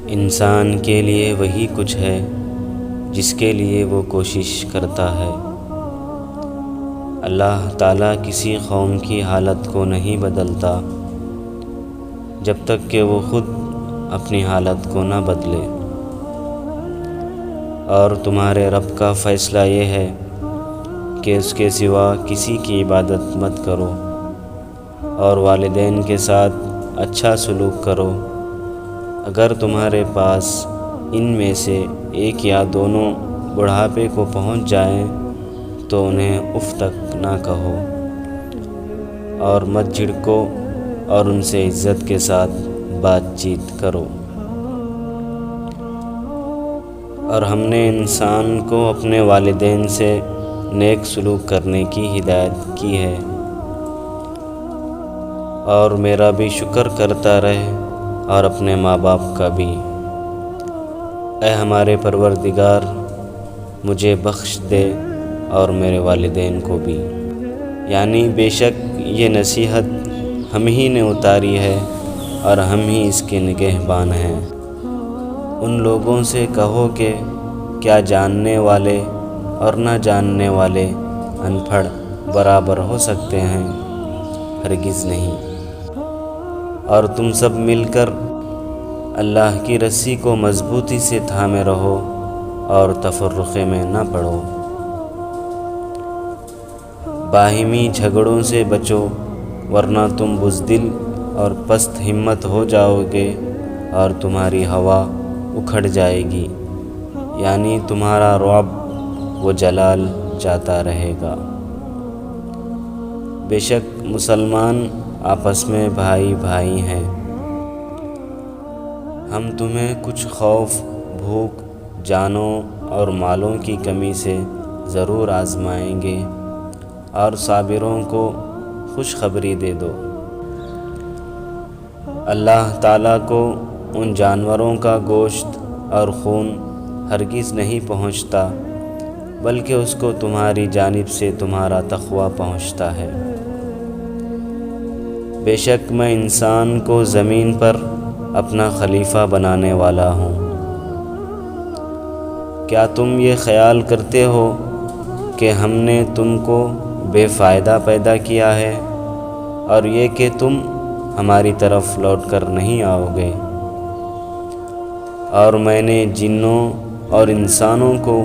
انسان کے لیے وہی کچھ ہے جس کے لیے وہ کوشش کرتا ہے۔ اللہ تعالیٰ کسی قوم کی حالت کو نہیں بدلتا جب تک کہ وہ خود اپنی حالت کو نہ بدلے، اور تمہارے رب کا فیصلہ یہ ہے کہ اس کے سوا کسی کی عبادت مت کرو، اور والدین کے ساتھ اچھا سلوک کرو۔ اگر تمہارے پاس ان میں سے ایک یا دونوں بڑھاپے کو پہنچ جائیں تو انہیں اف تک نہ کہو اور مت جھڑکو، اور ان سے عزت کے ساتھ بات چیت کرو۔ اور ہم نے انسان کو اپنے والدین سے نیک سلوک کرنے کی ہدایت کی ہے، اور میرا بھی شکر کرتا رہے اور اپنے ماں باپ کا بھی۔ اے ہمارے پروردگار، مجھے بخش دے اور میرے والدین کو بھی۔ یعنی بے شک یہ نصیحت ہم ہی نے اتاری ہے اور ہم ہی اس کے نگہبان ہیں۔ ان لوگوں سے کہو کہ کیا جاننے والے اور نہ جاننے والے ان پڑھ برابر ہو سکتے ہیں؟ ہرگز نہیں۔ اور تم سب مل کر اللہ کی رسی کو مضبوطی سے تھامے رہو اور تفرقے میں نہ پڑو۔ باہمی جھگڑوں سے بچو، ورنہ تم بزدل اور پست ہمت ہو جاؤ گے اور تمہاری ہوا اکھڑ جائے گی، یعنی تمہارا رعب و جلال جاتا رہے گا۔ بے شک مسلمان آپس میں بھائی بھائی ہیں۔ ہم تمہیں کچھ خوف، بھوک، جانوں اور مالوں کی کمی سے ضرور آزمائیں گے، اور صابروں کو خوشخبری دے دو۔ اللہ تعالیٰ کو ان جانوروں کا گوشت اور خون ہرگز نہیں پہنچتا، بلکہ اس کو تمہاری جانب سے تمہارا تقویٰ پہنچتا ہے۔ بے شک میں انسان کو زمین پر اپنا خلیفہ بنانے والا ہوں۔ کیا تم یہ خیال کرتے ہو کہ ہم نے تم کو بے فائدہ پیدا کیا ہے، اور یہ کہ تم ہماری طرف لوٹ کر نہیں آؤ گے؟ اور میں نے جنوں اور انسانوں کو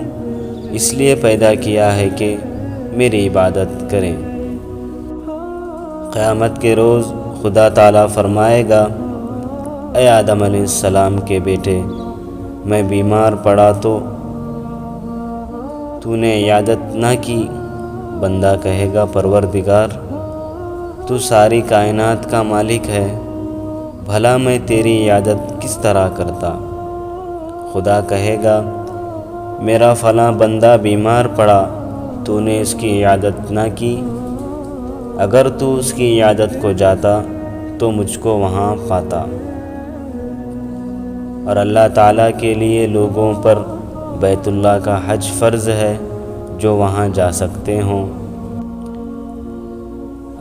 اس لیے پیدا کیا ہے کہ میری عبادت کریں۔ قیامت کے روز خدا تعالیٰ فرمائے گا، اے آدم علیہ السلام کے بیٹے، میں بیمار پڑا تو نے عیادت نہ کی؟ بندہ کہے گا، پروردگار، تو ساری کائنات کا مالک ہے، بھلا میں تیری عیادت کس طرح کرتا؟ خدا کہے گا، میرا فلاں بندہ بیمار پڑا، تو نے اس کی عیادت نہ کی؟ اگر تو اس کی عیادت کو جاتا تو مجھ کو وہاں پاتا۔ اور اللہ تعالیٰ کے لیے لوگوں پر بیت اللہ کا حج فرض ہے جو وہاں جا سکتے ہوں۔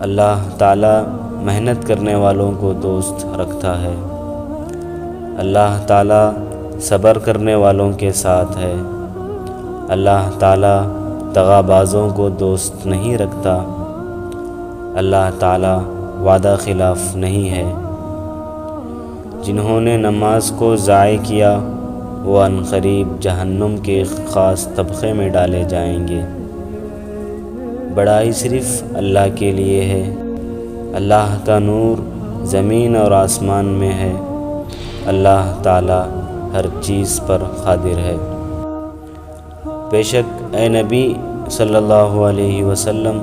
اللہ تعالیٰ محنت کرنے والوں کو دوست رکھتا ہے۔ اللہ تعالیٰ صبر کرنے والوں کے ساتھ ہے۔ اللہ تعالیٰ دغا بازوں کو دوست نہیں رکھتا۔ اللہ تعالیٰ وعدہ خلاف نہیں ہے۔ جنہوں نے نماز کو ضائع کیا وہ عنقریب جہنم کے خاص طبقے میں ڈالے جائیں گے۔ بڑائی صرف اللہ کے لیے ہے۔ اللہ کا نور زمین اور آسمان میں ہے۔ اللہ تعالیٰ ہر چیز پر قادر ہے۔ بے شک اے نبی صلی اللہ علیہ وسلم،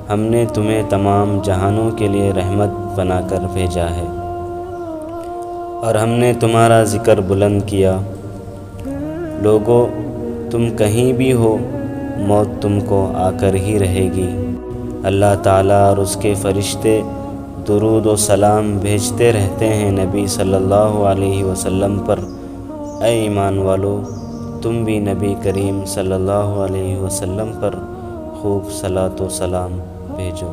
ہم نے تمہیں تمام جہانوں کے لیے رحمت بنا کر بھیجا ہے، اور ہم نے تمہارا ذکر بلند کیا۔ لوگو، تم کہیں بھی ہو، موت تم کو آ کر ہی رہے گی۔ اللہ تعالیٰ اور اس کے فرشتے درود و سلام بھیجتے رہتے ہیں نبی صلی اللہ علیہ وسلم پر۔ اے ایمان والو، تم بھی نبی کریم صلی اللہ علیہ وسلم پر خوب صلاۃ و سلام بھیجو۔